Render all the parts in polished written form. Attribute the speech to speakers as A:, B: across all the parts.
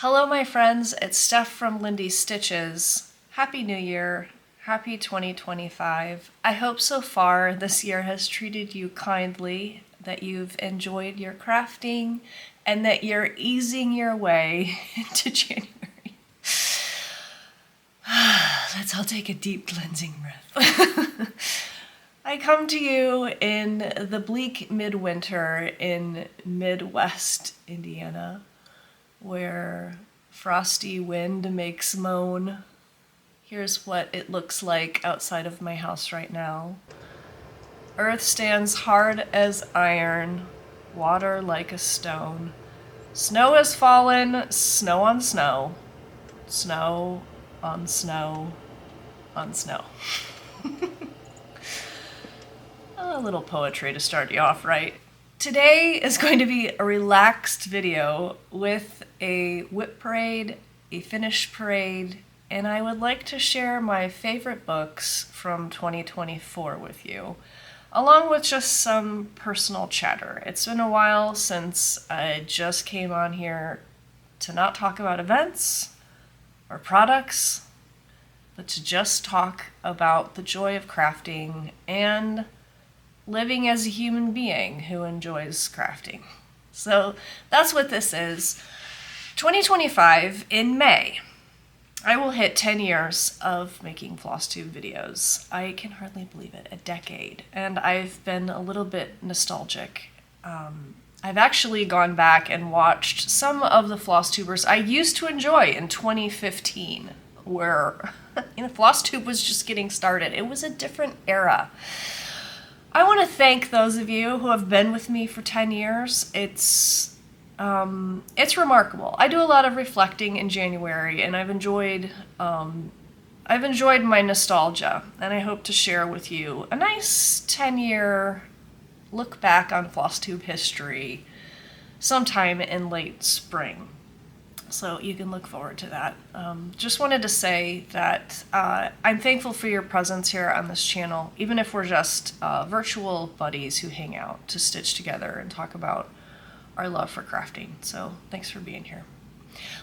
A: Hello, my friends. It's Steph from Lindy Stitches. Happy New Year. Happy 2025. I hope so far this year has treated you kindly, that you've enjoyed your crafting, and that you're easing your way into January. Let's all take a deep cleansing breath. I come to you in the bleak midwinter in Midwest Indiana, where frosty wind makes moan. Here's what it looks like outside of my house right now. Earth stands hard as iron, water like a stone. Snow has fallen, snow on snow, snow on snow on snow. A little poetry to start you off right. Today is going to be a relaxed video with a WIP parade, a finish parade, and I would like to share my favorite books from 2024 with you, along with just some personal chatter. It's been a while since I just came on here to not talk about events or products, but to just talk about the joy of crafting and living as a human being who enjoys crafting. So that's what this is. 2025, in May, I will hit 10 years of making Flosstube videos. I can hardly believe it, a decade. And I've been a little bit nostalgic. I've actually gone back and watched some of the Flosstubers I used to enjoy in 2015, where Flosstube was just getting started. It was a different era. I want to thank those of you who have been with me for 10 years. It's remarkable. I do a lot of reflecting in January, and I've enjoyed my nostalgia, and I hope to share with you a nice 10-year look back on Flosstube history sometime in late spring. So you can look forward to that. Just wanted to say that I'm thankful for your presence here on this channel, even if we're just virtual buddies who hang out to stitch together and talk about our love for crafting. So thanks for being here.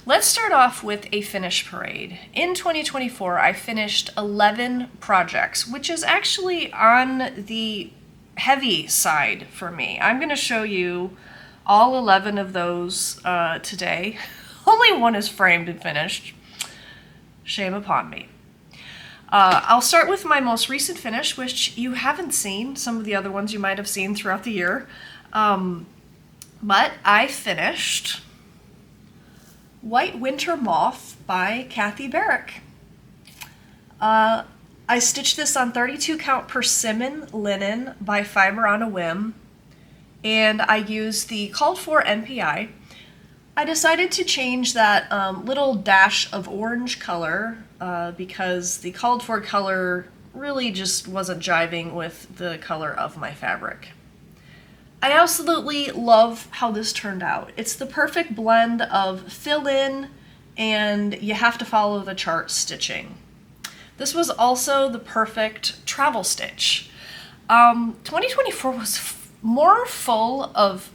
A: Let's start off with a finish parade. In 2024, I finished 11 projects, which is actually on the heavy side for me. I'm going to show you all 11 of those today. Only one is framed and finished. Shame upon me. I'll start with my most recent finish, which you haven't seen. Some of the other ones you might have seen throughout the year. But I finished White Winter Moth by Kathy Barrick. I stitched this on 32 count persimmon linen by Fiber on a Whim, and I used the called for NPI. I decided to change that little dash of orange color because the called for color really just wasn't jiving with the color of my fabric. I absolutely love how this turned out. It's the perfect blend of fill in and you have to follow the chart stitching. This was also the perfect travel stitch. 2024 was more full of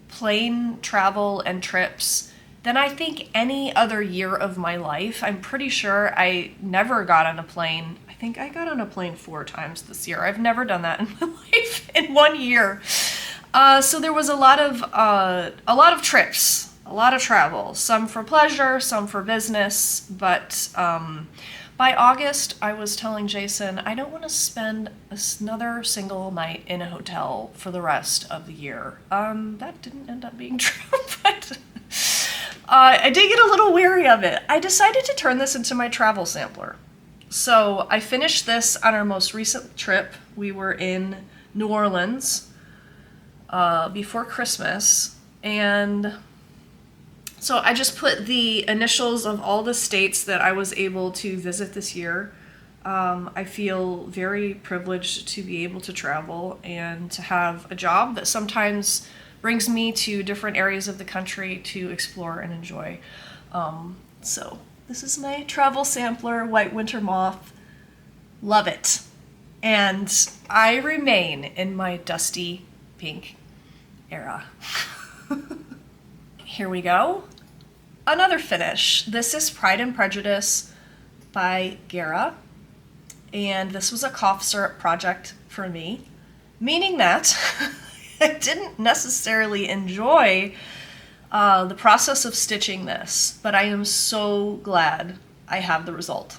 A: plane travel and trips than I think any other year of my life. I'm pretty sure I never got on a plane. I think I got on a plane 4 times this year. I've never done that in my life in 1 year. So there was a lot of trips, a lot of travel, some for pleasure, some for business, but by August, I was telling Jason, I don't want to spend another single night in a hotel for the rest of the year. That didn't end up being true, but I did get a little weary of it. I decided to turn this into my travel sampler. So I finished this on our most recent trip. We were in New Orleans before Christmas, and so I just put the initials of all the states that I was able to visit this year. I feel very privileged to be able to travel and to have a job that sometimes brings me to different areas of the country to explore and enjoy. So this is my travel sampler, White Winter Moth. Love it. And I remain in my dusty pink era. Here we go. another finish. This is Pride and Prejudice by Gara, and this was a cough syrup project for me, meaning that I didn't necessarily enjoy the process of stitching this, but I am so glad I have the result.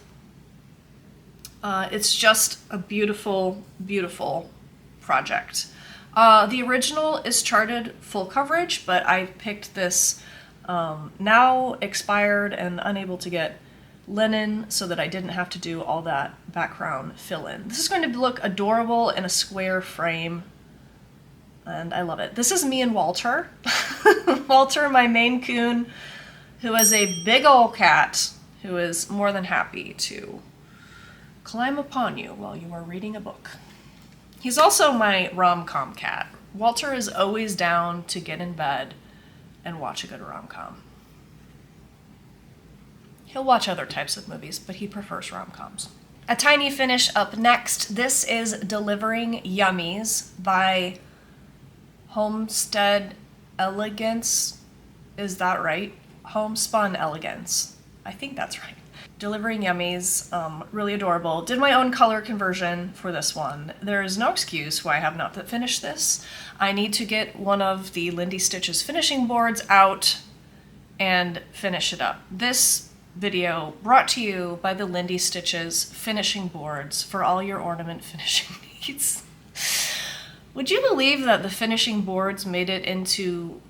A: It's just a beautiful, beautiful project. The original is charted full coverage, but I picked this now expired and unable to get linen so that I didn't have to do all that background fill-in. This is going to look adorable in a square frame, and I love it. This is me and Walter. Walter, my Maine Coon, who is a big ol' cat who is more than happy to climb upon you while you are reading a book. He's also my rom-com cat. Walter is always down to get in bed and watch a good rom-com. He'll watch other types of movies, but he prefers rom-coms. A tiny finish up next. This is Delivering Yummies by Homestead Elegance. Is that right? Homespun Elegance. I think that's right. Delivering Yummies, really adorable. Did my own color conversion for this one. There is no excuse why I have not finished this. I need to get one of the Lindy Stitches finishing boards out and finish it up. This video brought to you by the Lindy Stitches finishing boards for all your ornament finishing needs. Would you believe that the finishing boards made it into,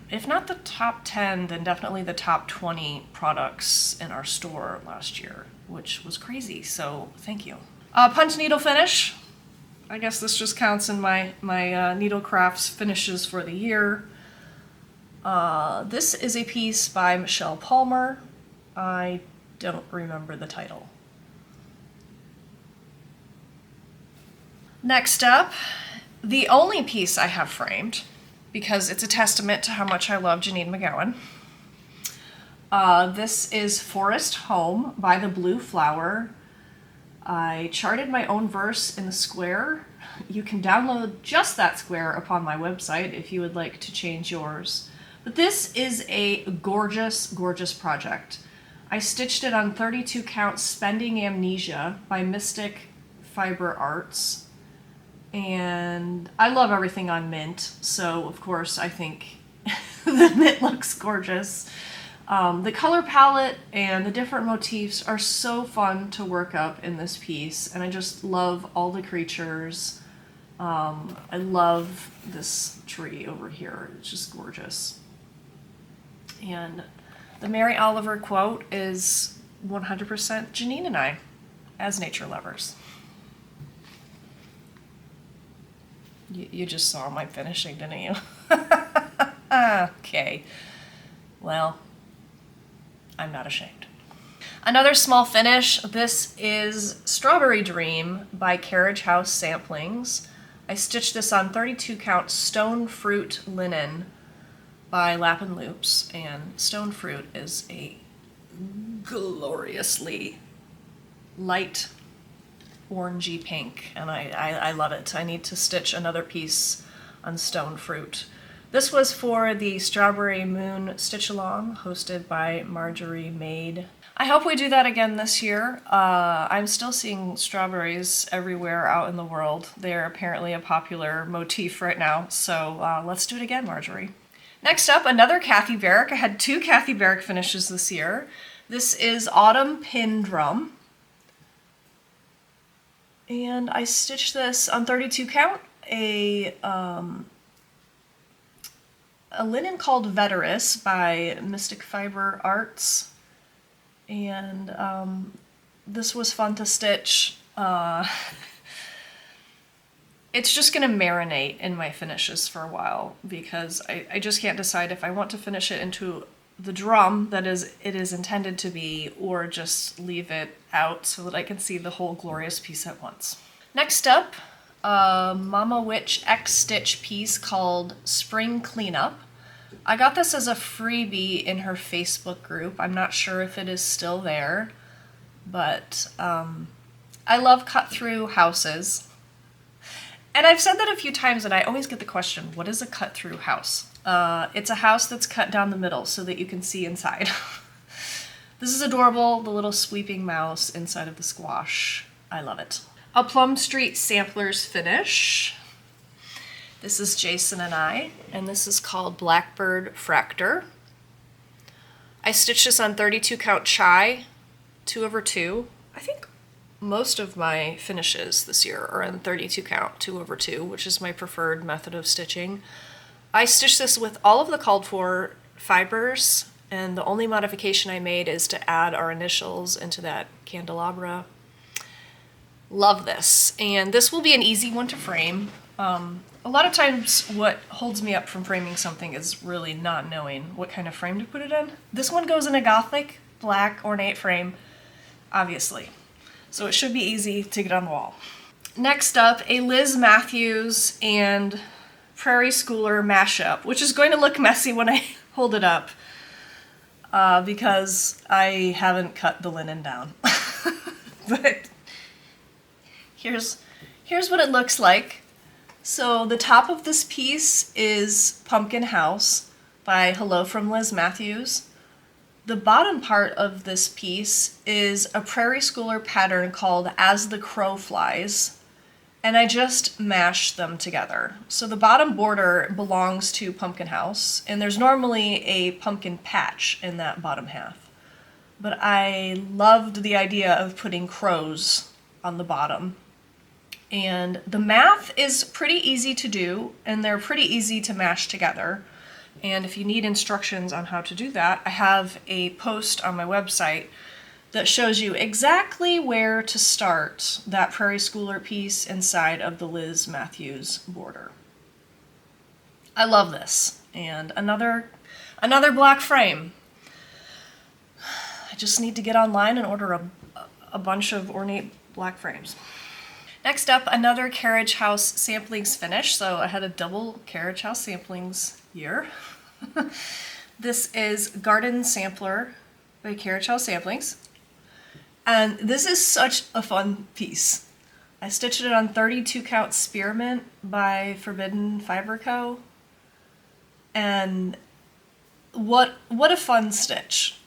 A: if not the top 10, then definitely the top 20 products in our store last year, which was crazy, so thank you. Punch needle finish. I guess this just counts in my needle crafts finishes for the year. This is a piece by Michelle Palmer. I don't remember the title. Next up, the only piece I have framed, because it's a testament to how much I love Jeannine McGowan. This is Forest Home by the Blue Flower. I charted my own verse in the square. You can download just that square upon my website if you would like to change yours. But this is a gorgeous, gorgeous project. I stitched it on 32 count Spending Amnesia by Mystic Fiber Arts. And I love everything on mint, so of course I think the mint looks gorgeous. The color palette and the different motifs are so fun to work up in this piece, and I just love all the creatures. I love this tree over here, it's just gorgeous. And the Mary Oliver quote is 100% Jeannine and I, as nature lovers. You just saw my finishing, didn't you? Okay. Well, I'm not ashamed. Another small finish. This is Strawberry Dream by Carriage House Samplings. I stitched this on 32 count Stone Fruit linen by Lap and Loops, and Stone Fruit is a gloriously light orangey pink, and I love it. I need to stitch another piece on Stone Fruit. This was for the Strawberry Moon Stitch Along, hosted by Marjorie Maid. I hope we do that again this year. I'm still seeing strawberries everywhere out in the world. They're apparently a popular motif right now, so let's do it again, Marjorie. Next up, another Kathy Barrick. I had 2 Kathy Barrick finishes this year. This is Autumn Pin Drum. And I stitched this on 32 count, a linen called Veteris by Mystic Fiber Arts. And this was fun to stitch. It's just going to marinate in my finishes for a while because I just can't decide if I want to finish it into the drum that it is intended to be, or just leave it out so that I can see the whole glorious piece at once. Next up, Mama Witch X Stitch piece called Spring Cleanup. I got this as a freebie in her Facebook group. I'm not sure if it is still there, but I love cut through houses. And I've said that a few times and I always get the question, what is a cut through house? It's a house that's cut down the middle so that you can see inside. This is adorable, the little sweeping mouse inside of the squash. I love it. A Plum Street Samplers finish. This is Jason and I, and this is called Blackbird Fractor. I stitched this on 32 count chai, 2/2. I think most of my finishes this year are in 32 count, 2/2, which is my preferred method of stitching. I stitched this with all of the called for fibers, and the only modification I made is to add our initials into that candelabra. Love this, and this will be an easy one to frame. A lot of times what holds me up from framing something is really not knowing what kind of frame to put it in. This one goes in a Gothic black ornate frame, obviously, so it should be easy to get on the wall. Next up, a Liz Matthews and Prairie Schooler mashup, which is going to look messy when I hold it up because I haven't cut the linen down. But here's what it looks like. So the top of this piece is Pumpkin House by Hello from Liz Matthews. The bottom part of this piece is a Prairie Schooler pattern called As the Crow Flies, and I just mashed them together. So the bottom border belongs to Pumpkin House, and there's normally a pumpkin patch in that bottom half. But I loved the idea of putting crows on the bottom. And the math is pretty easy to do, and they're pretty easy to mash together. And if you need instructions on how to do that, I have a post on my website that shows you exactly where to start that Prairie Schooler piece inside of the Liz Matthews border. I love this. And another black frame. I just need to get online and order a bunch of ornate black frames. Next up, another Carriage House Samplings finish. So I had a double Carriage House Samplings year. This is Garden Sampler by Carriage House Samplings. And this is such a fun piece. I stitched it on 32 count Spearmint by Forbidden Fiber Co. And what a fun stitch.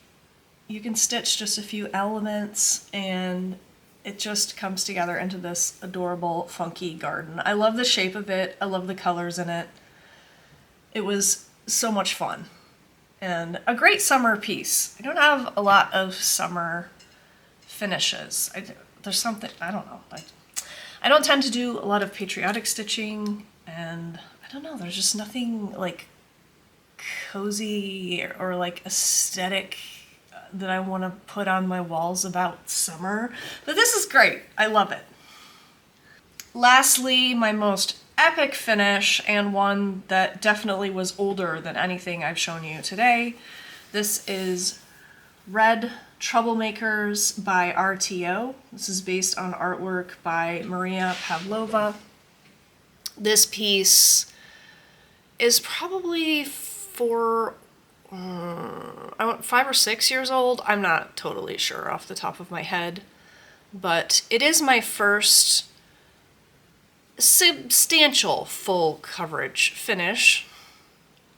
A: You can stitch just a few elements and it just comes together into this adorable, funky garden. I love the shape of it. I love the colors in it. It was so much fun. And a great summer piece. I don't have a lot of summer finishes. There's something, I don't know. I don't tend to do a lot of patriotic stitching, and I don't know, there's just nothing like cozy or like aesthetic that I want to put on my walls about summer, but this is great. I love it. Lastly, my most epic finish, and one that definitely was older than anything I've shown you today. This is Red Troublemakers by RTO. This is based on artwork by Maria Pavlova. This piece is probably 5 or 6 years old. I'm not totally sure off the top of my head, but it is my first substantial full coverage finish.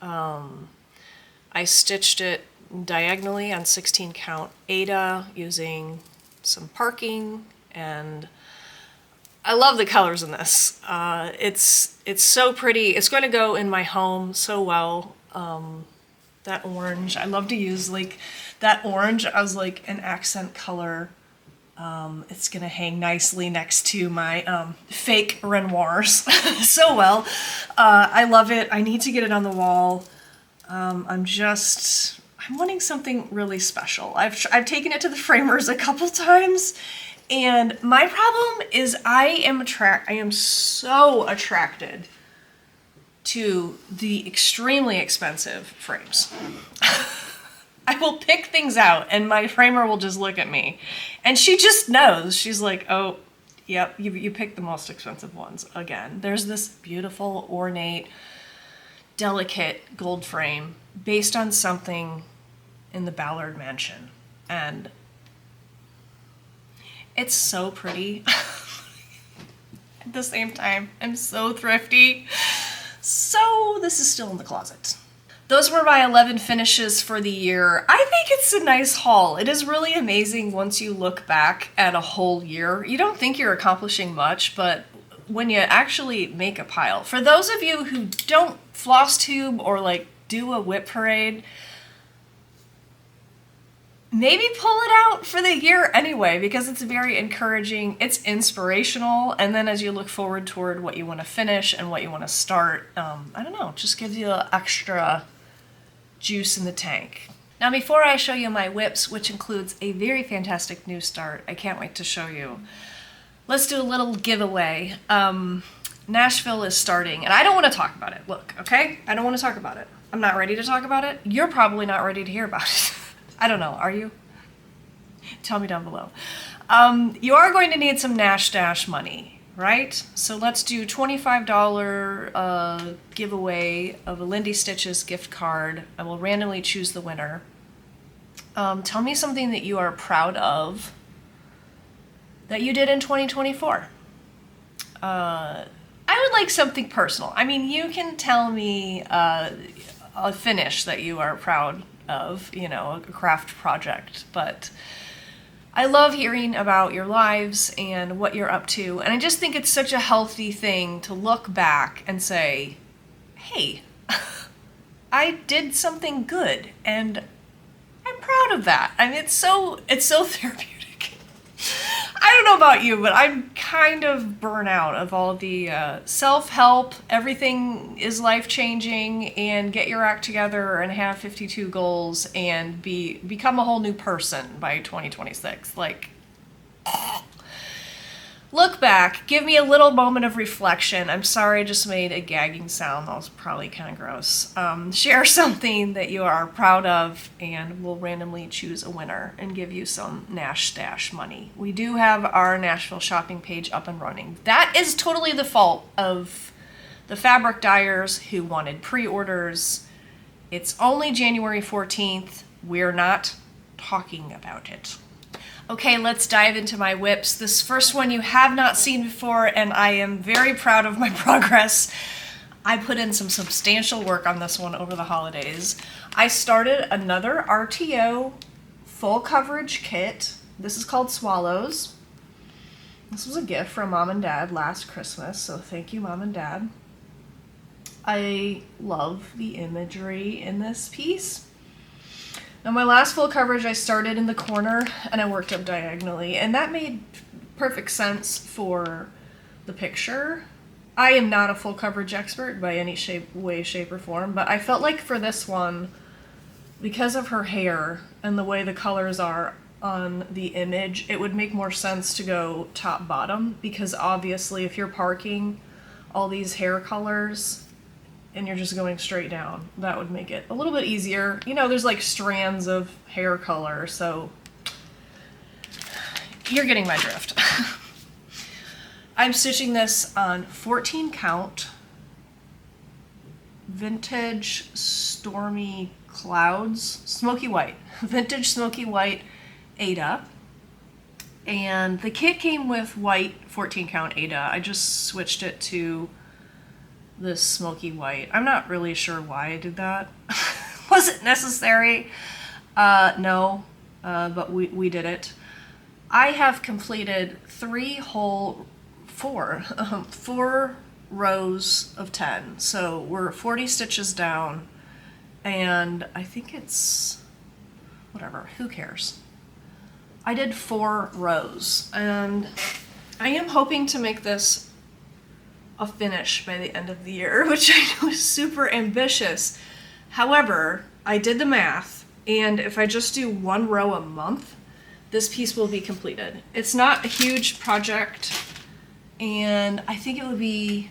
A: I stitched it diagonally on 16 count Aida using some parking, and I love the colors in this. It's so pretty. It's going to go in my home so well. That orange, I love to use like that orange as like an accent color. It's gonna hang nicely next to my fake Renoirs so well. I love it. I need to get it on the wall. I'm wanting something really special. I've taken it to the framers a couple times, and my problem is I am so attracted to the extremely expensive frames. I will pick things out and my framer will just look at me and she just knows. She's like, oh, yep, you picked the most expensive ones again. There's this beautiful, ornate, delicate gold frame based on something in the Ballard Mansion. And it's so pretty. At the same time, I'm so thrifty. So this is still in the closet. Those were my 11 finishes for the year. I think it's a nice haul. It is really amazing once you look back at a whole year. You don't think you're accomplishing much, but when you actually make a pile. For those of you who don't floss tube or like do a WIP parade, maybe pull it out for the year anyway, because it's very encouraging, it's inspirational, and then as you look forward toward what you want to finish and what you want to start, I don't know, just gives you extra juice in the tank. Now before I show you my WIPs, which includes a very fantastic new start, I can't wait to show you, let's do a little giveaway. Nashville is starting, and I don't want to talk about it, look, okay? I don't want to talk about it. I'm not ready to talk about it. You're probably not ready to hear about it. I don't know, are you? Tell me down below. You are going to need some Nash Dash money, right? So let's do $25 giveaway of a Lindy Stitches gift card. I will randomly choose the winner. Tell me something that you are proud of that you did in 2024. I would like something personal. I mean, you can tell me a finish that you are proud of, you know, a craft project, but I love hearing about your lives and what you're up to, and I just think it's such a healthy thing to look back and say, hey, I did something good, and I'm proud of that. I mean, it's so therapeutic. I don't know about you, but I'm kind of burnt out of all the self-help, everything is life-changing, and get your act together and have 52 goals and become a whole new person by 2026. Like, look back, give me a little moment of reflection. I'm sorry I just made a gagging sound. That was probably kind of gross. Share something that you are proud of, and we'll randomly choose a winner and give you some Nash Dash money. We do have our Nashville shopping page up and running. That is totally the fault of the fabric dyers who wanted pre-orders. It's only January 14th. We're not talking about it. Okay, let's dive into my WIPs. This first one you have not seen before, and I am very proud of my progress. I put in some substantial work on this one over the holidays. I started another RTO full coverage kit. This is called Swallows. This was a gift from Mom and Dad last Christmas, so thank you, Mom and Dad. I love the imagery in this piece. Now my last full coverage I started in the corner and I worked up diagonally, and that made perfect sense for the picture. I am not a full coverage expert by any way, shape, or form, but I felt like for this one, because of her hair and the way the colors are on the image, it would make more sense to go top bottom, because obviously if you're parking all these hair colors and you're just going straight down, that would make it a little bit easier. You know, there's like strands of hair color, so you're getting my drift. I'm stitching this on 14 count vintage stormy clouds, smoky white, vintage smoky white Ada. And the kit came with white 14 count Ada. I just switched it to this smoky white. I'm not really sure why I did that. Was it necessary? No, but we did it. I have completed four rows of 10. So we're 40 stitches down, and I think it's, whatever, who cares? I did 4 rows, and I am hoping to make this a finish by the end of the year, which I know is super ambitious. However, I did the math, and if I just do 1 row a month, this piece will be completed. It's not a huge project, and I think it would be,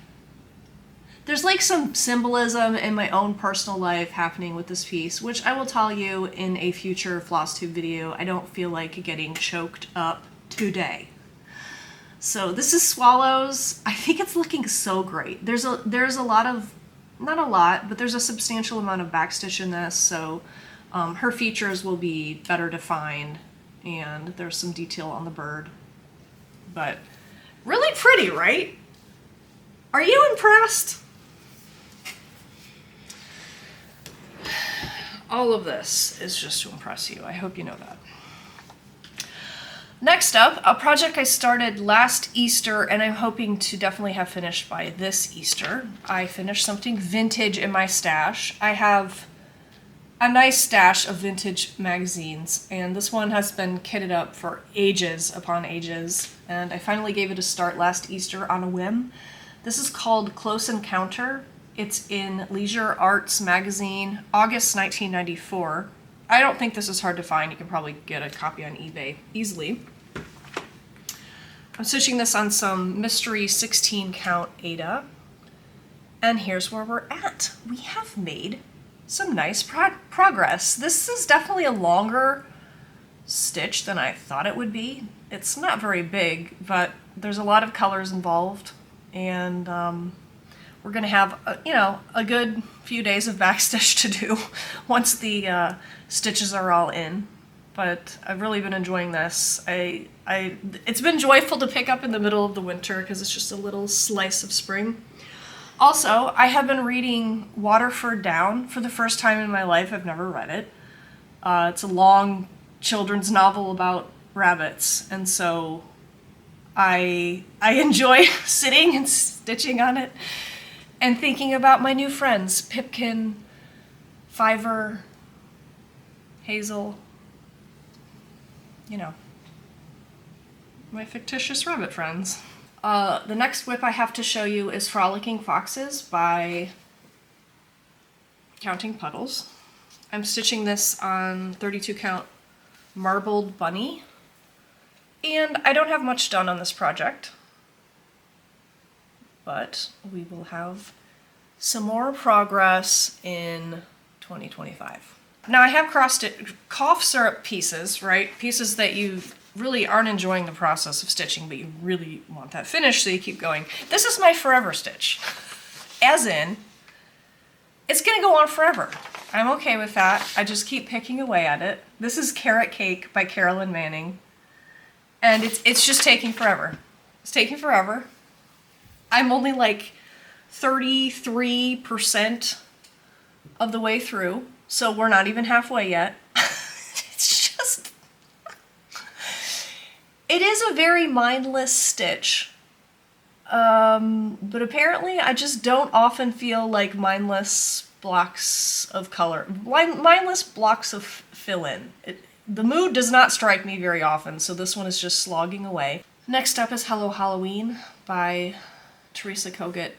A: there's like some symbolism in my own personal life happening with this piece, which I will tell you in a future FLOSSTUBE video. I don't feel like getting choked up today. So this is Swallows. I think it's looking so great. There's a lot of, not a lot, but there's a substantial amount of backstitch in this, so her features will be better defined, and there's some detail on the bird. But really pretty, right? Are you impressed? all of this is just to impress you. I hope you know that. Next up, a project I started last Easter and I'm hoping to definitely have finished by this Easter. I finished something vintage in my stash. I have a nice stash of vintage magazines, and this one has been kitted up for ages upon ages, and I finally gave it a start last Easter on a whim. This is called Close Encounter. It's in Leisure Arts magazine, August 1994. I don't think this is hard to find. You can probably get a copy on eBay easily. I'm stitching this on some mystery 16 count Aida. And here's where we're at. We have made some nice progress. This is definitely a longer stitch than I thought it would be. It's not very big, but there's a lot of colors involved. And we're gonna have a good few days of backstitch to do once the stitches are all in. But I've really been enjoying this. It's been joyful to pick up in the middle of the winter because it's just a little slice of spring. Also, I have been reading Waterford Down for the first time in my life. I've never read it. It's a long children's novel about rabbits, and so I enjoy sitting and stitching on it and thinking about my new friends, Pipkin, Fiver, Hazel, my fictitious rabbit friends. The next WIP I have to show you is Frolicking Foxes by Counting Puddles. I'm stitching this on 32 count Marbled Bunny, and I don't have much done on this project, but we will have some more progress in 2025. Now I have cough syrup pieces, right? Pieces that you really aren't enjoying the process of stitching, but you really want that finish, so you keep going. This is my forever stitch. As in, it's gonna go on forever. I'm okay with that. I just keep picking away at it. This is Carrot Cake by Carolyn Manning. And it's just taking forever. It's taking forever. I'm only like 33% of the way through, so we're not even halfway yet. It's just... It is a very mindless stitch. But apparently I just don't often feel like mindless blocks of color. Mindless blocks of fill-in. The mood does not strike me very often, so this one is just slogging away. Next up is Hello Halloween by Teresa Kogut.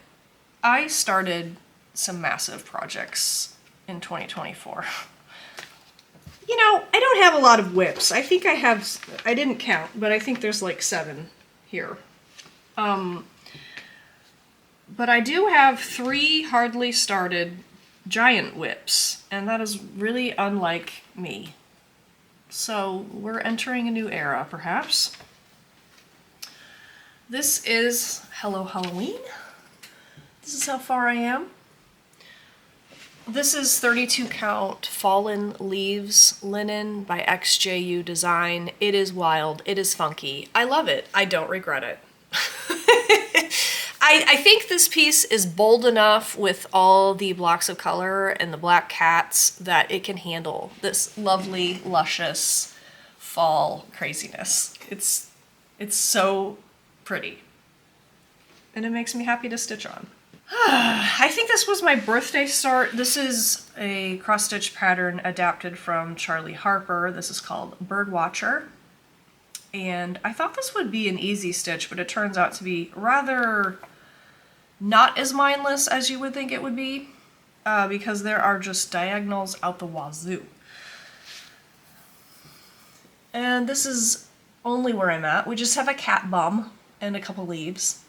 A: I started some massive projects in 2024. I don't have a lot of WIPs. I think I didn't count, but I think there's like 7 here. But I do have 3 hardly started giant WIPs, and that is really unlike me. So we're entering a new era, perhaps. This is Hello Halloween. This is how far I am. This is 32 count Fallen Leaves linen by XJU Design. It is wild. It is funky. I love it. I don't regret it. I think this piece is bold enough with all the blocks of color and the black cats that it can handle this lovely, luscious fall craziness. It's so pretty. And it makes me happy to stitch on. I think this was my birthday start. This is a cross-stitch pattern adapted from Charlie Harper. This is called Birdwatcher. And I thought this would be an easy stitch, but it turns out to be rather not as mindless as you would think it would be, because there are just diagonals out the wazoo. And this is only where I'm at. We just have a cat bum and a couple leaves.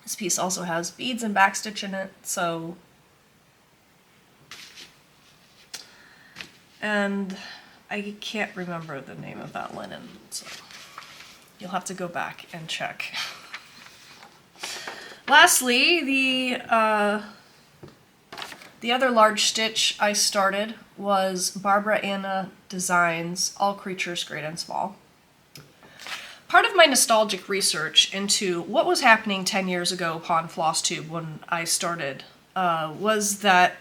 A: This piece also has beads and backstitch in it, so... And I can't remember the name of that linen, so you'll have to go back and check. Lastly, the other large stitch I started was Barbara Anna Designs All Creatures Great and Small. Part of my nostalgic research into what was happening 10 years ago upon Flosstube when I started was that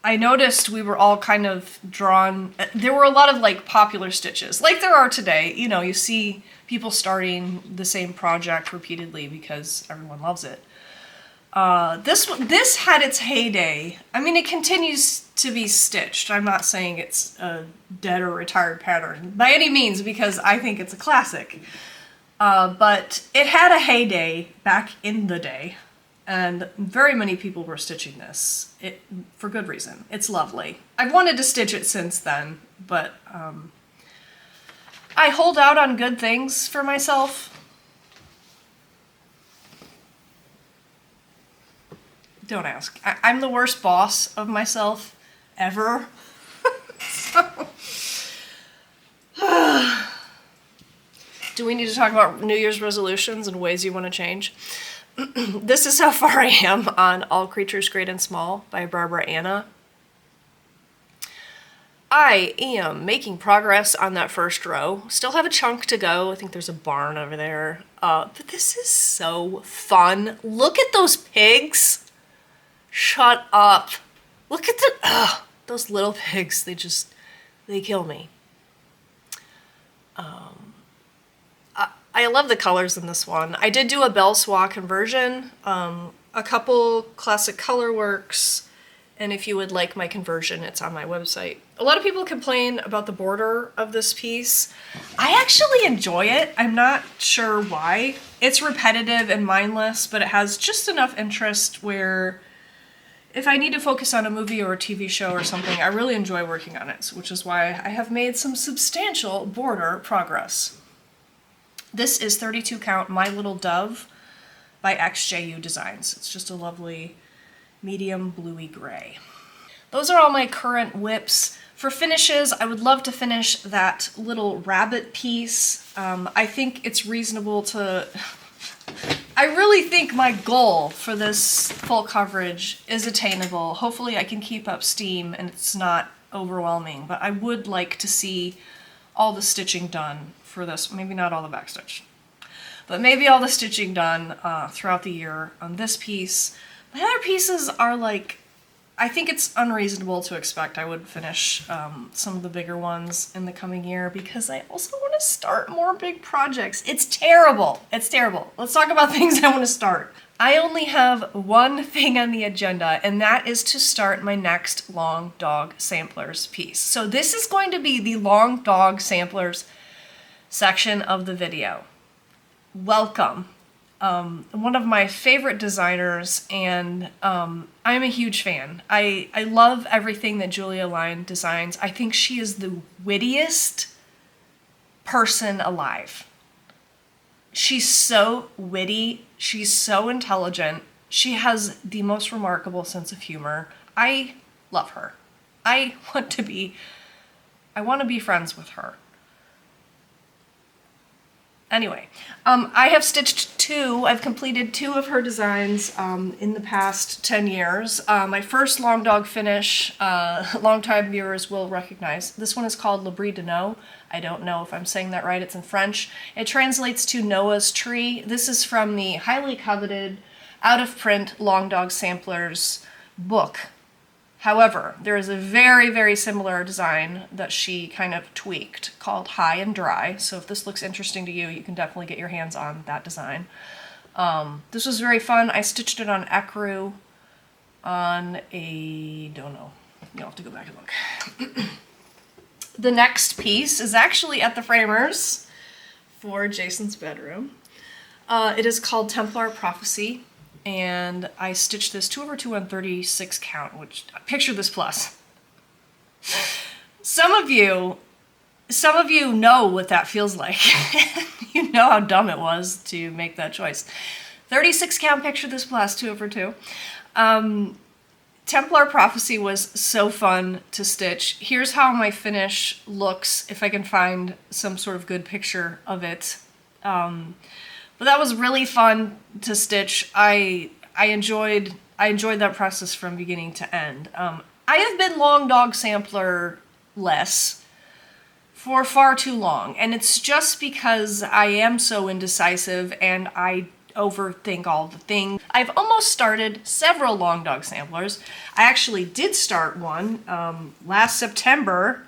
A: I noticed we were all kind of drawn. There were a lot of like popular stitches, like there are today. You know, you see people starting the same project repeatedly because everyone loves it. This had its heyday. I mean, it continues to be stitched. I'm not saying it's a dead or retired pattern by any means because I think it's a classic. But it had a heyday back in the day, and very many people were stitching this. For good reason. It's lovely. I've wanted to stitch it since then, but I hold out on good things for myself. Don't ask. I'm the worst boss of myself ever. Do we need to talk about New Year's resolutions and ways you want to change? This is how far I am on All Creatures Great and Small by Barbara Anna. I am making progress on that first row. Still have a chunk to go. I think there's a barn over there. But this is so fun. Look at those pigs. Shut up. Look at those little pigs. They kill me. I love the colors in this one. I did do a Belle Soie conversion, a couple classic color works, and if you would like my conversion, it's on my website. A lot of people complain about the border of this piece. I actually enjoy it. I'm not sure why. It's repetitive and mindless, but it has just enough interest where if I need to focus on a movie or a TV show or something, I really enjoy working on it, which is why I have made some substantial border progress. This is 32 count My Little Dove by XJU Designs. It's just a lovely medium bluey gray. Those are all my current WIPs. For finishes, I would love to finish that little rabbit piece. I think it's reasonable to... I really think my goal for this full coverage is attainable. Hopefully I can keep up steam and it's not overwhelming, but I would like to see all the stitching done for this. Maybe not all the backstitch, but maybe all the stitching done throughout the year on this piece. My other pieces are like, I think it's unreasonable to expect I would finish some of the bigger ones in the coming year because I also want to start more big projects. It's terrible. It's terrible. Let's talk about things I want to start. I only have one thing on the agenda, and that is to start my next Long Dog Samplers piece. So this is going to be the Long Dog Samplers section of the video. Welcome. One of my favorite designers, and I'm a huge fan. I love everything that Julia Line designs. I think she is the wittiest person alive. She's so witty. She's so intelligent. She has the most remarkable sense of humor. I love her. I want to be friends with her. Anyway, I have stitched I've completed 2 of her designs in the past 10 years. My first Long Dog finish, longtime viewers will recognize. This one is called Le Brie de Noix. I don't know if I'm saying that right, it's in French. It translates to Noah's Tree. This is from the highly coveted, out-of-print Long Dog Samplers book. However, there is a very, very similar design that she kind of tweaked called High and Dry. So if this looks interesting to you, you can definitely get your hands on that design. This was very fun. I stitched it on ecru on a, don't know, you'll have to go back and look. The next piece is actually at the framers for Jason's bedroom. It is called Templar Prophecy. And I stitched this 2/2 on 36 count, which, picture this plus. Some of you know what that feels like. You know how dumb it was to make that choice. 36 count, picture this plus, 2/2. Templar Prophecy was so fun to stitch. Here's how my finish looks, if I can find some sort of good picture of it. But that was really fun to stitch. I enjoyed that process from beginning to end. I have been Long Dog Sampler-less for far too long, and it's just because I am so indecisive and I overthink all the things. I've almost started several Long Dog samplers. I actually did start one last September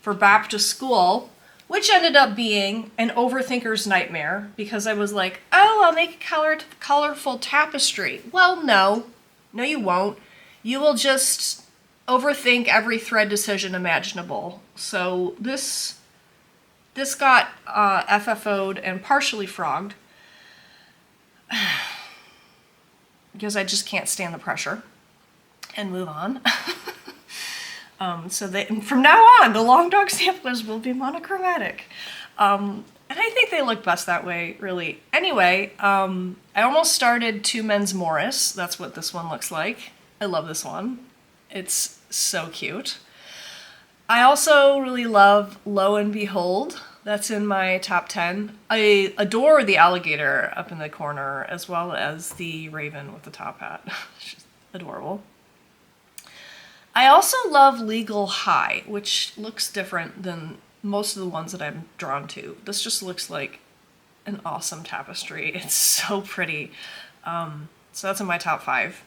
A: for Baptist school, which ended up being an overthinker's nightmare because I was like, oh, I'll make a colorful tapestry. Well, no, you won't. You will just overthink every thread decision imaginable. So this got FFO'd and partially frogged because I just can't stand the pressure and move on. So from now on, the Long Dog samplers will be monochromatic. And I think they look best that way, really. Anyway, I almost started Two Men's Morris. That's what this one looks like. I love this one. It's so cute. I also really love Lo and Behold. That's in my top 10. I adore the alligator up in the corner, as well as the raven with the top hat. She's adorable. I also love Legal High, which looks different than most of the ones that I'm drawn to. This just looks like an awesome tapestry. It's so pretty. So that's in my top 5.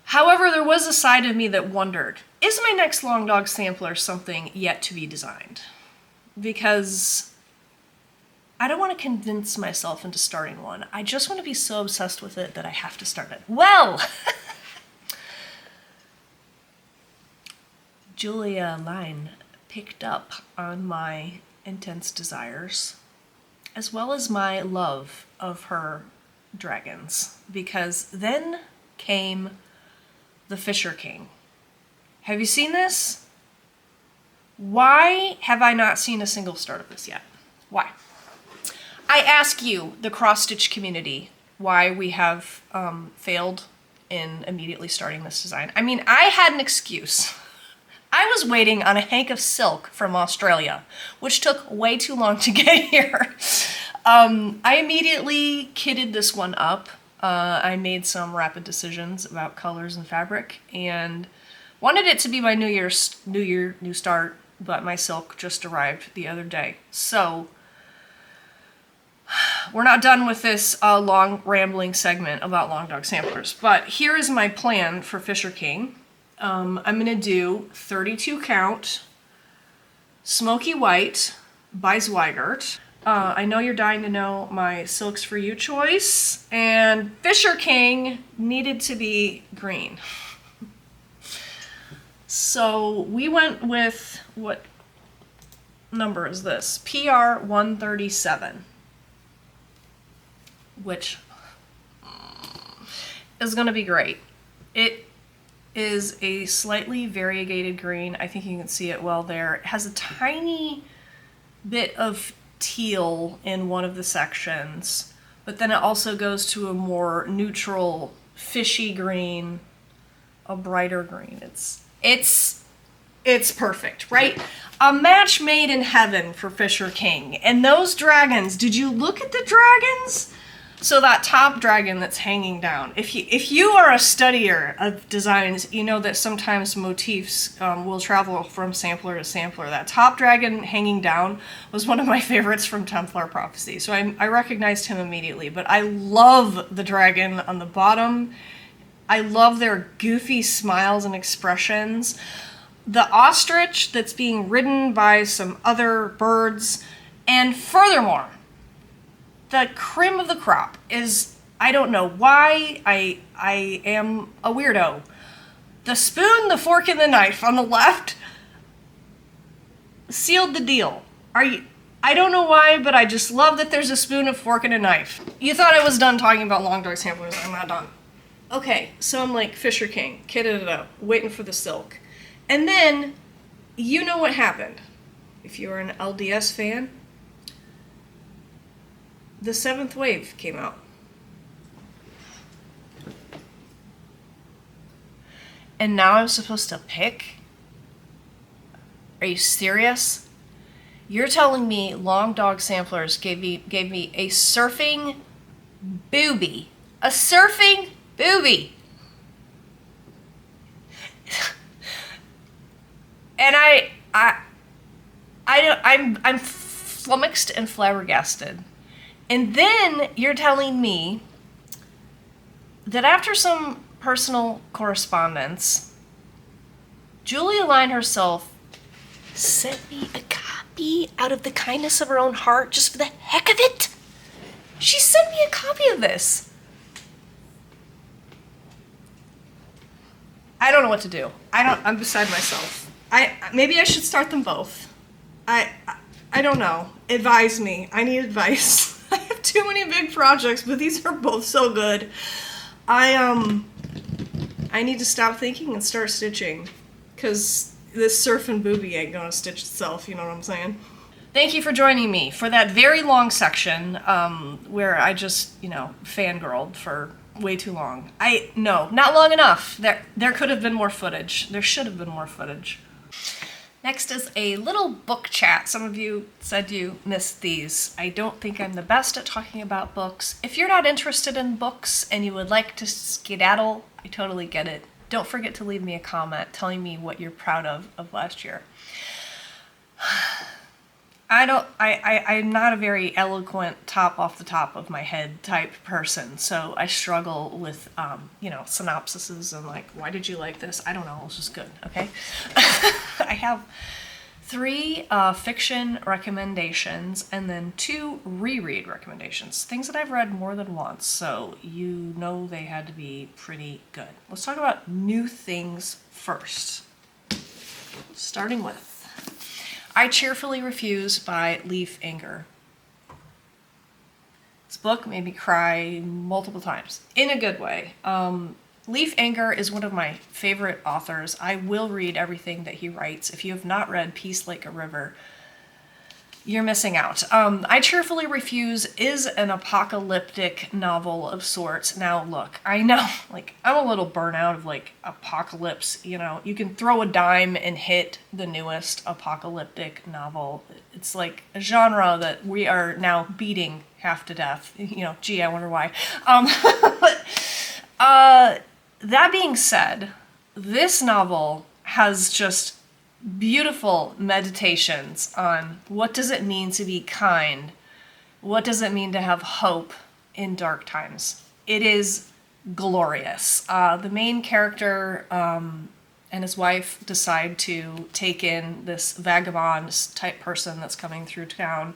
A: However, there was a side of me that wondered, is my next Long Dog sampler something yet to be designed? Because I don't want to convince myself into starting one. I just want to be so obsessed with it that I have to start it. Well, Julia Line picked up on my intense desires, as well as my love of her dragons, because then came the Fisher King. Have you seen this? Why have I not seen a single start of this yet? Why? I ask you, the cross-stitch community, why we have failed in immediately starting this design. I mean, I had an excuse. I was waiting on a hank of silk from Australia, which took way too long to get here. I immediately kitted this one up. I made some rapid decisions about colors and fabric and wanted it to be my new start, but my silk just arrived the other day. So we're not done with this long rambling segment about Long Dog samplers, but here is my plan for Fisher King. I'm going to do 32 count Smoky White by Zweigart. I know you're dying to know my Silks for You choice, and Fisher King needed to be green. So we went with, what number is this? PR 137, which is going to be great. It is a slightly variegated green. I think you can see it well there. It has a tiny bit of teal in one of the sections, but then it also goes to a more neutral, fishy green, a brighter green. It's perfect, right? A match made in heaven for Fisher King. And those dragons, did you look at the dragons? So that top dragon that's hanging down, if you are a studier of designs, you know that sometimes motifs will travel from sampler to sampler. That top dragon hanging down was one of my favorites from Templar Prophecy, so I recognized him immediately. But I love the dragon on the bottom. I love their goofy smiles and expressions. The ostrich that's being ridden by some other birds, and furthermore, the cream of the crop is, I don't know why I am a weirdo. The spoon, the fork, and the knife on the left sealed the deal. I don't know why, but I just love that there's a spoon, a fork, and a knife. You thought I was done talking about Long Dog samplers. I'm not done. Okay, so I'm like Fisher King, kitted it up, waiting for the silk. And then, you know what happened. If you're an LDS fan, the 7th wave came out. And now I'm supposed to pick? Are you serious? You're telling me Long Dog samplers gave me a surfing booby. A surfing booby. And I'm flummoxed and flabbergasted. And then you're telling me that after some personal correspondence, Julia Line herself sent me a copy out of the kindness of her own heart, just for the heck of it. She sent me a copy of this. I don't know what to do. I'm beside myself. Maybe I should start them both. I don't know. Advise me. I need advice. I have too many big projects, but these are both so good. I need to stop thinking and start stitching, because this surf and booby ain't gonna stitch itself, you know what I'm saying? Thank you for joining me for that very long section where I just, fangirled for way too long. No, not long enough. There could have been more footage. There should have been more footage. Next is a little book chat. Some of you said you missed these. I don't think I'm the best at talking about books. If you're not interested in books and you would like to skedaddle, I totally get it. Don't forget to leave me a comment telling me what you're proud of last year. I'm not a very eloquent off the top of my head type person, so I struggle with, synopsises and like, why did you like this? I don't know, it was just good, okay? I have 3 fiction recommendations and then 2 reread recommendations, things that I've read more than once, so you know they had to be pretty good. Let's talk about new things first. Starting with I Cheerfully Refuse by Leif Enger. This book made me cry multiple times, in a good way. Leif Enger is one of my favorite authors. I will read everything that he writes. If you have not read Peace Like a River, you're missing out. I Cheerfully Refuse is an apocalyptic novel of sorts. Now, look, I know, I'm a little burnout of, apocalypse, You can throw a dime and hit the newest apocalyptic novel. It's like a genre that we are now beating half to death. Gee, I wonder why. That being said, this novel has just beautiful meditations on what does it mean to be kind, what does it mean to have hope in dark times. It is glorious. The main character and his wife decide to take in this vagabond type person that's coming through town,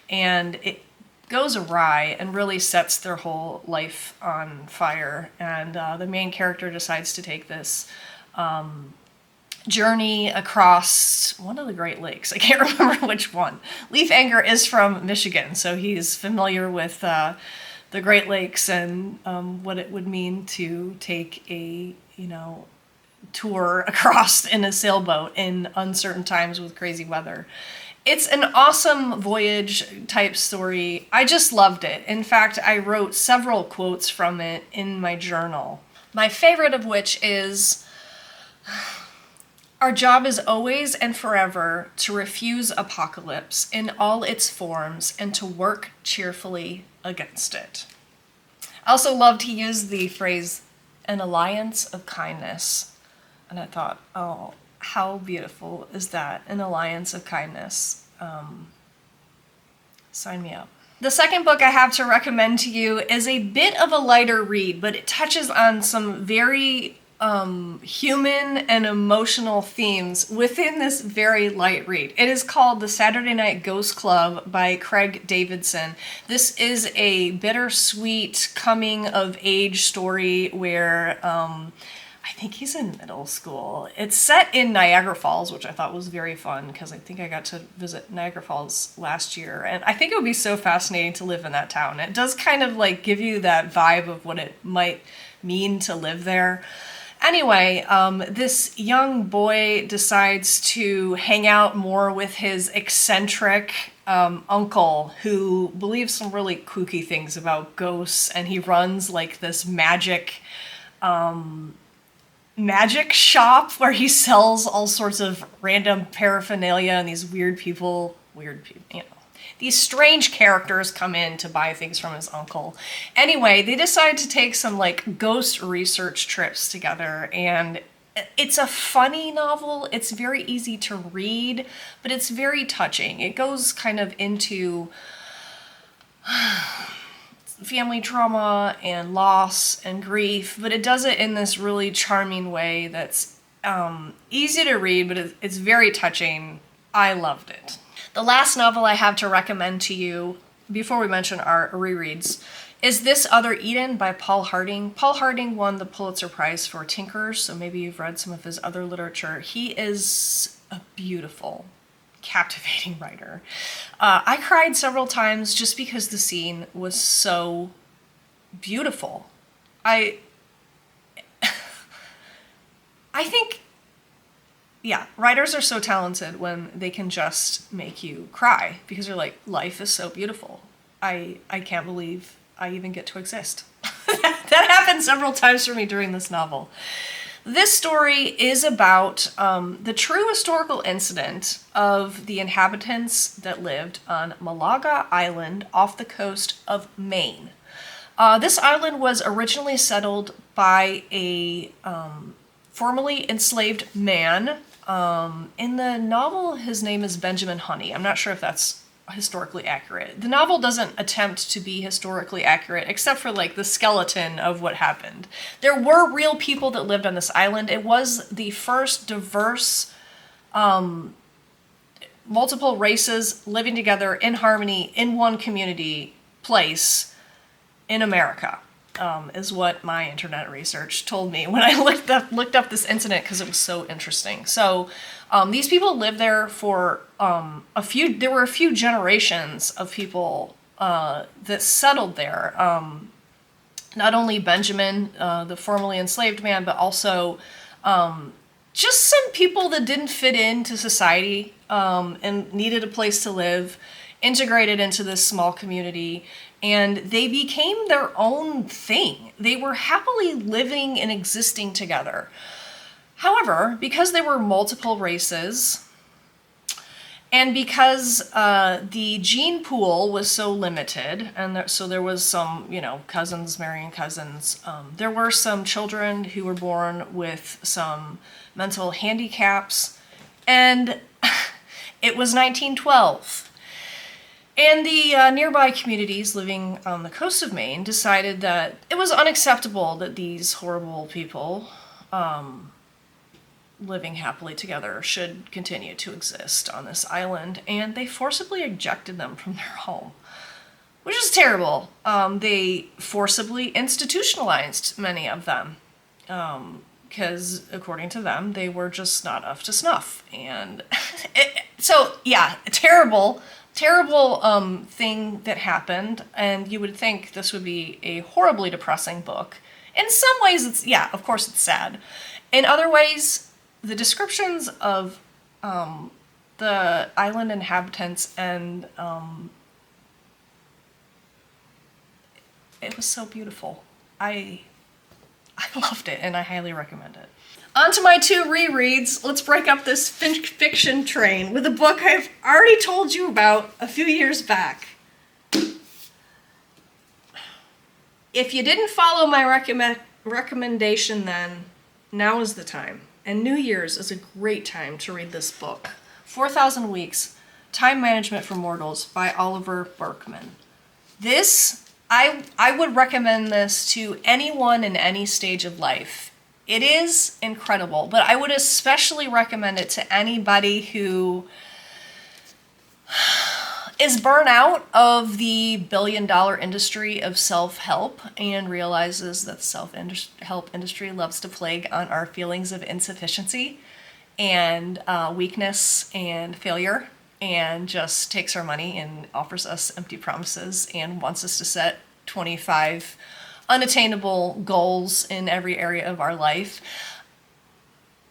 A: and it goes awry and really sets their whole life on fire. And the main character decides to take this journey across one of the Great Lakes. I can't remember which one. Leif Enger is from Michigan, so he's familiar with the Great Lakes and what it would mean to take a, tour across in a sailboat in uncertain times with crazy weather. It's an awesome voyage type story. I just loved it. In fact, I wrote several quotes from it in my journal. My favorite of which is, "Our job is always and forever to refuse apocalypse in all its forms and to work cheerfully against it." I also loved he used the phrase, "an alliance of kindness." And I thought, oh, how beautiful is that? An alliance of kindness. Sign me up. The second book I have to recommend to you is a bit of a lighter read, but it touches on some very human and emotional themes within this very light read. It is called The Saturday Night Ghost Club by Craig Davidson. This is a bittersweet coming of age story where I think he's in middle school. It's set in Niagara Falls, which I thought was very fun because I think I got to visit Niagara Falls last year, and I think it would be so fascinating to live in that town. It does kind of give you that vibe of what it might mean to live there. Anyway, this young boy decides to hang out more with his eccentric uncle who believes some really kooky things about ghosts, and he runs this magic shop where he sells all sorts of random paraphernalia, and these weird people, these strange characters come in to buy things from his uncle. Anyway, they decide to take some ghost research trips together, and it's a funny novel. It's very easy to read, but it's very touching. It goes kind of into family trauma and loss and grief, but it does it in this really charming way that's easy to read, but it's very touching. I loved it. The last novel I have to recommend to you, before we mention our rereads, is This Other Eden by Paul Harding. Paul Harding won the Pulitzer Prize for Tinkers, so maybe you've read some of his other literature. He is a beautiful, captivating writer. I cried several times just because the scene was so beautiful. I think, yeah, writers are so talented when they can just make you cry because you're like, life is so beautiful. I can't believe I even get to exist. That happened several times for me during this novel. This story is about the true historical incident of the inhabitants that lived on Malaga Island off the coast of Maine. This island was originally settled by a formerly enslaved man. In the novel, his name is Benjamin Honey. I'm not sure if that's historically accurate. The novel doesn't attempt to be historically accurate, except for like the skeleton of what happened. There were real people that lived on this island. It was the first diverse, multiple races living together in harmony in one community place in America. Is what my internet research told me when I looked up this incident because it was so interesting. So these people lived there for there were a few generations of people that settled there. Not only Benjamin, the formerly enslaved man, but also just some people that didn't fit into society and needed a place to live, integrated into this small community, and they became their own thing. They were happily living and existing together. However, because there were multiple races, and because the gene pool was so limited, and so there was some, cousins marrying cousins, there were some children who were born with some mental handicaps, and it was 1912. And the nearby communities living on the coast of Maine decided that it was unacceptable that these horrible people living happily together should continue to exist on this island, and they forcibly ejected them from their home, which is terrible. They forcibly institutionalized many of them, because according to them, they were just not up to snuff. And terrible thing that happened, and you would think this would be a horribly depressing book. In some ways, of course it's sad. In other ways, the descriptions of the island inhabitants and it was so beautiful. I loved it, and I highly recommend it. On to my two rereads. Let's break up this fiction train with a book I've already told you about a few years back. If you didn't follow my recommendation then, now is the time. And New Year's is a great time to read this book. 4,000 Weeks, Time Management for Mortals by Oliver Burkeman. I would recommend this to anyone in any stage of life. It is incredible, but I would especially recommend it to anybody who is burnt out of the billion-dollar industry of self-help and realizes that the self-help industry loves to plague on our feelings of insufficiency and weakness and failure, and just takes our money and offers us empty promises and wants us to set 25 unattainable goals in every area of our life.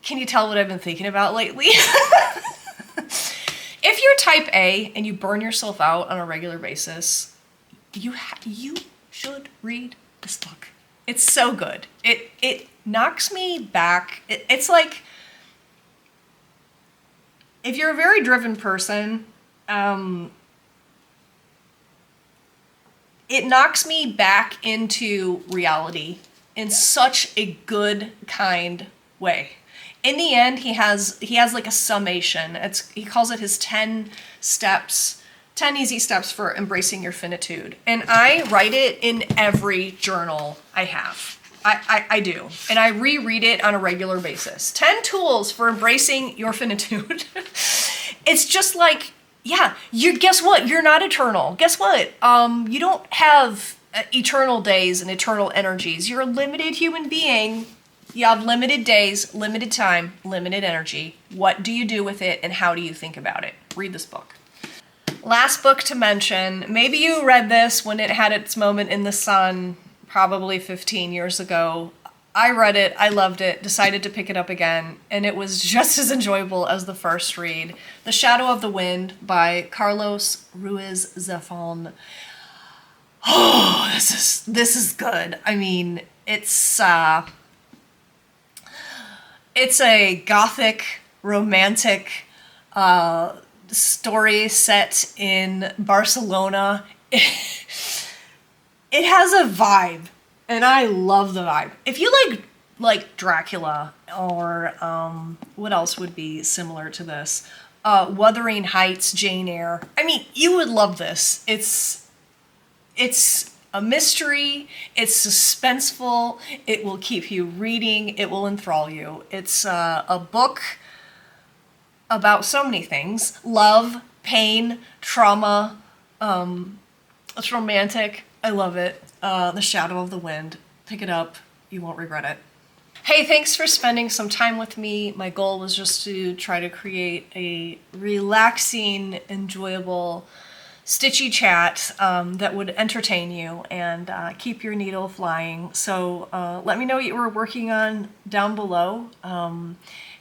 A: Can you tell what I've been thinking about lately? If you're type A and you burn yourself out on a regular basis, you should read this book. It's so good. It knocks me back. It's like, if you're a very driven person, it knocks me back into reality in such a good, kind way. In the end, he has like a summation. He calls it his 10 steps 10 easy steps for embracing your finitude. And I write it in every journal I have. I do. And I reread it on a regular basis. 10 tools for embracing your finitude. It's just like, yeah, guess what? You're not eternal. Guess what? You don't have eternal days and eternal energies. You're a limited human being. You have limited days, limited time, limited energy. What do you do with it, and how do you think about it? Read this book. Last book to mention, maybe you read this when it had its moment in the sun, probably 15 years ago. I read it, I loved it, decided to pick it up again, and it was just as enjoyable as the first read. The Shadow of the Wind by Carlos Ruiz Zafón. Oh, this is good. I mean, it's a gothic, romantic story set in Barcelona. It has a vibe, and I love the vibe. If you like Dracula, or what else would be similar to this? Wuthering Heights, Jane Eyre. I mean, you would love this. It's a mystery, it's suspenseful, it will keep you reading, it will enthrall you. It's a book about so many things. Love, pain, trauma, it's romantic. I love it. The Shadow of the Wind. Pick it up, you won't regret it. Hey, thanks for spending some time with me. My goal was just to try to create a relaxing, enjoyable, stitchy chat that would entertain you and keep your needle flying. So let me know what you were working on down below.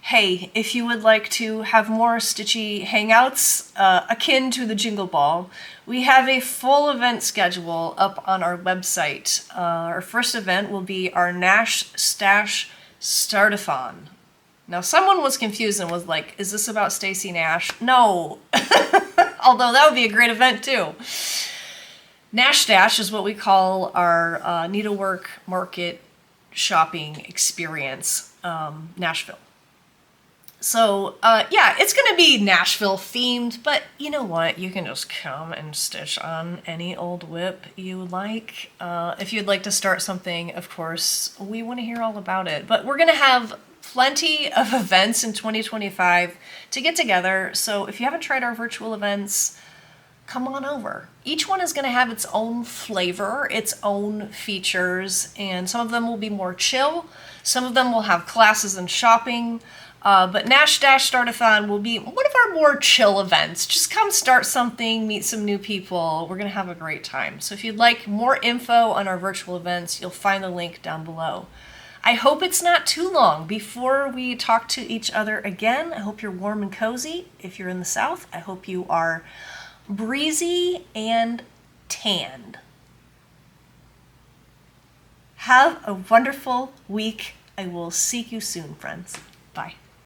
A: Hey, if you would like to have more stitchy hangouts akin to the Jingle Ball, we have a full event schedule up on our website. Our first event will be our Nash Stash Startathon. Now, someone was confused and was like, is this about Stacey Nash? No. Although that would be a great event too. Nash Stash is what we call our needlework market shopping experience, Nashville. So, yeah, it's going to be Nashville themed, but you know what? You can just come and stitch on any old WIP you like. If you'd like to start something, of course, we want to hear all about it. But we're going to have plenty of events in 2025 to get together. So if you haven't tried our virtual events, come on over. Each one is going to have its own flavor, its own features, and some of them will be more chill. Some of them will have classes and shopping. But Nash Dash Startathon will be one of our more chill events. Just come start something, meet some new people. We're going to have a great time. So if you'd like more info on our virtual events, you'll find the link down below. I hope it's not too long before we talk to each other again. I hope you're warm and cozy. If you're in the South, I hope you are breezy and tanned. Have a wonderful week. I will see you soon, friends. Bye.